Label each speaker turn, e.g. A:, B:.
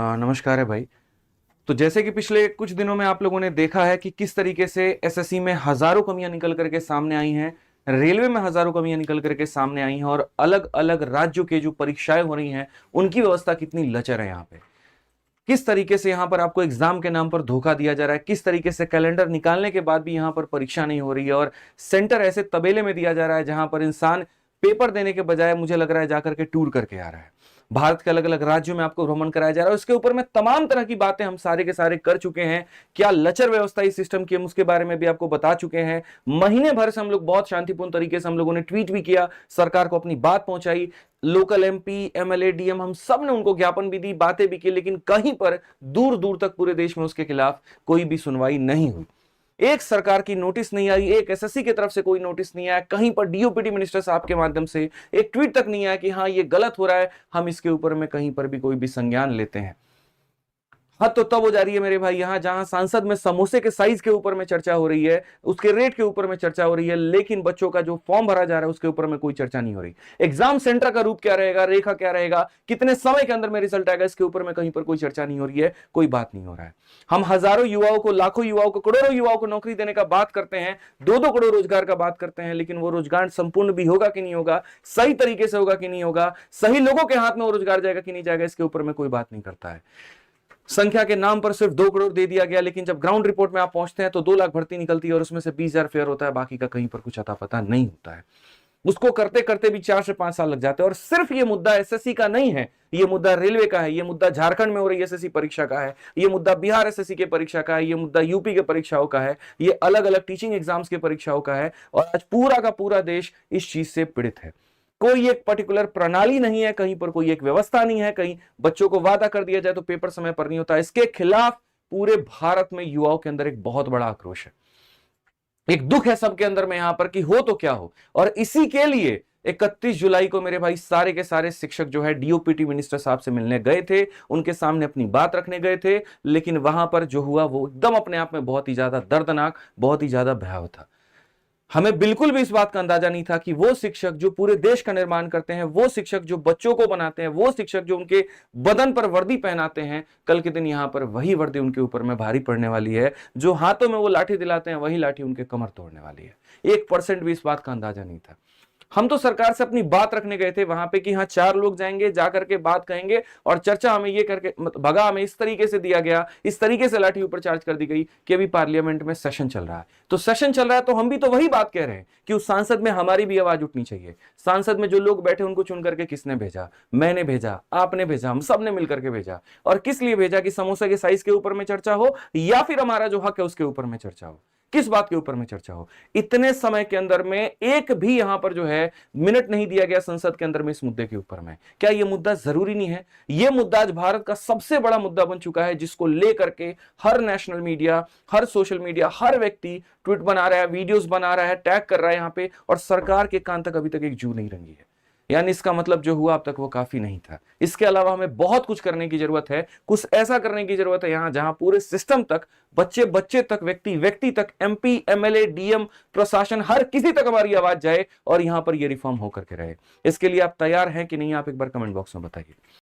A: नमस्कार है भाई। तो जैसे कि पिछले कुछ दिनों में आप लोगों ने देखा है कि किस तरीके से एसएससी में हजारों कमियां निकल करके सामने आई हैं, रेलवे में हजारों कमियां निकल करके सामने आई हैं और अलग अलग राज्यों के जो परीक्षाएं हो रही हैं उनकी व्यवस्था कितनी लचर है यहाँ पे। किस तरीके से यहाँ पर आपको एग्जाम के नाम पर धोखा दिया जा रहा है, किस तरीके से कैलेंडर निकालने के बाद भी यहाँ पर परीक्षा नहीं हो रही है और सेंटर ऐसे तबेले में दिया जा रहा है जहां पर इंसान पेपर देने के बजाय मुझे लग रहा है जाकर के टूर करके आ रहा है। भारत के अलग अलग राज्यों में आपको भ्रमण कराया जा रहा है। उसके ऊपर में तमाम तरह की बातें हम सारे के सारे कर चुके हैं। क्या लचर व्यवस्था इस सिस्टम की, हम उसके बारे में भी आपको बता चुके हैं। महीने भर से हम लोग बहुत शांतिपूर्ण तरीके से हम लोगों ने ट्वीट भी किया, सरकार को अपनी बात पहुंचाई, लोकल एमपी एमएलए डीएम हम सब ने उनको ज्ञापन भी दी, बातें भी की, लेकिन कहीं पर दूर दूर तक पूरे देश में उसके खिलाफ कोई भी सुनवाई नहीं हुई। एक सरकार की नोटिस नहीं आई, एक एसएससी की तरफ से कोई नोटिस नहीं आया, कहीं पर डीओपीटी मिनिस्टर साहब के माध्यम से एक ट्वीट तक नहीं आया कि हाँ ये गलत हो रहा है, हम इसके ऊपर में कहीं पर भी कोई भी संज्ञान लेते हैं। हद तो तब हो जा रही है मेरे भाई, यहां जहां सांसद में समोसे के साइज के ऊपर में चर्चा हो रही है, उसके रेट के ऊपर में चर्चा हो रही है, लेकिन बच्चों का जो फॉर्म भरा जा रहा है उसके ऊपर में कोई चर्चा नहीं हो रही। एग्जाम सेंटर का रूप क्या रहेगा, रेखा क्या रहेगा, कितने समय के अंदर में रिजल्ट आएगा, इसके ऊपर में कहीं पर कोई चर्चा नहीं हो रही है, कोई बात नहीं हो रहा है। हम हजारों युवाओं को, लाखों युवाओं को, करोड़ों युवाओं को नौकरी देने का बात करते हैं, 2-2 करोड़ रोजगार का बात करते हैं, लेकिन वो रोजगार संपूर्ण भी होगा कि नहीं होगा, सही तरीके से होगा कि नहीं होगा, सही लोगों के हाथ में वो रोजगार जाएगा कि नहीं जाएगा, इसके ऊपर में कोई बात नहीं करता है। संख्या के नाम पर सिर्फ 2 करोड़ दे दिया गया, लेकिन जब ग्राउंड रिपोर्ट में आप पहुंचते हैं तो 2 लाख भर्ती निकलती है और उसमें से 20,000 फेयर होता है, बाकी का कहीं पर कुछ अता पता नहीं होता है। उसको करते करते भी 4 से 5 साल लग जाते हैं। और सिर्फ ये मुद्दा एसएससी का नहीं है, ये मुद्दा रेलवे का है, ये मुद्दा झारखंड में हो रही एसएससी परीक्षा का है, ये मुद्दा बिहार एसएससी के परीक्षा का है, ये मुद्दा यूपी के परीक्षाओं का है, ये अलग अलग टीचिंग एग्जाम्स के परीक्षाओं का है। और आज पूरा का पूरा देश इस चीज से पीड़ित है। कोई एक पर्टिकुलर प्रणाली नहीं है, कहीं पर कोई एक व्यवस्था नहीं है, कहीं बच्चों को वादा कर दिया जाए तो पेपर समय पर नहीं होता। इसके खिलाफ पूरे भारत में युवाओं के अंदर एक बहुत बड़ा आक्रोश है, एक दुख है सबके अंदर में यहां पर कि हो तो क्या हो। और इसी के लिए 31 जुलाई को मेरे भाई सारे के सारे शिक्षक जो है डीओपीटी मिनिस्टर साहब से मिलने गए थे, उनके सामने अपनी बात रखने गए थे, लेकिन वहां पर जो हुआ वो एकदम अपने आप में बहुत ही ज्यादा दर्दनाक, बहुत ही ज्यादा भयावह था। हमें बिल्कुल भी इस बात का अंदाजा नहीं था कि वो शिक्षक जो पूरे देश का निर्माण करते हैं, वो शिक्षक जो बच्चों को बनाते हैं, वो शिक्षक जो उनके बदन पर वर्दी पहनाते हैं, कल के दिन यहां पर वही वर्दी उनके ऊपर में भारी पड़ने वाली है। जो हाथों में वो लाठी दिलाते हैं, वही लाठी उनके कमर तोड़ने वाली है। 1% भी इस बात का अंदाजा नहीं था। हम तो सरकार से अपनी बात रखने गए थे वहां पे कि हाँ 4 लोग जाएंगे, जाकर के बात कहेंगे और चर्चा हमें ये करके भगा हमें इस तरीके से दिया गया, इस तरीके से लाठी ऊपर चार्ज कर दी गई कि अभी पार्लियामेंट में सेशन चल रहा है। तो सेशन चल रहा है तो हम भी तो वही बात कह रहे हैं कि उस सांसद में हमारी भी आवाज उठनी चाहिए। सांसद में जो लोग बैठे उनको चुन करके किसने भेजा? मैंने भेजा, आपने भेजा, हम सब ने मिलकर के भेजा। और किस लिए भेजा? कि समोसा के साइज के ऊपर में चर्चा हो या फिर हमारा जो हक है उसके ऊपर में चर्चा हो। किस बात के ऊपर में चर्चा हो? इतने समय के अंदर में एक भी यहां पर जो है मिनट नहीं दिया गया संसद के अंदर में इस मुद्दे के ऊपर में। क्या यह मुद्दा जरूरी नहीं है? यह मुद्दा आज भारत का सबसे बड़ा मुद्दा बन चुका है, जिसको लेकर के हर नेशनल मीडिया, हर सोशल मीडिया, हर व्यक्ति ट्वीट बना रहा है, वीडियोस बना रहा है, टैग कर रहा है यहां पे, और सरकार के कान तक अभी तक एक जू नहीं रंगी है। यानी इसका मतलब जो हुआ अब तक वो काफी नहीं था। इसके अलावा हमें बहुत कुछ करने की जरूरत है, कुछ ऐसा करने की जरूरत है यहां जहां पूरे सिस्टम तक, बच्चे बच्चे तक, व्यक्ति व्यक्ति तक, एमपी एमएलए डीएम प्रशासन, हर किसी तक हमारी आवाज जाए और यहां पर ये रिफॉर्म होकर के रहे। इसके लिए आप तैयार हैं कि नहीं? आप एक बार कमेंट बॉक्स में बताइए।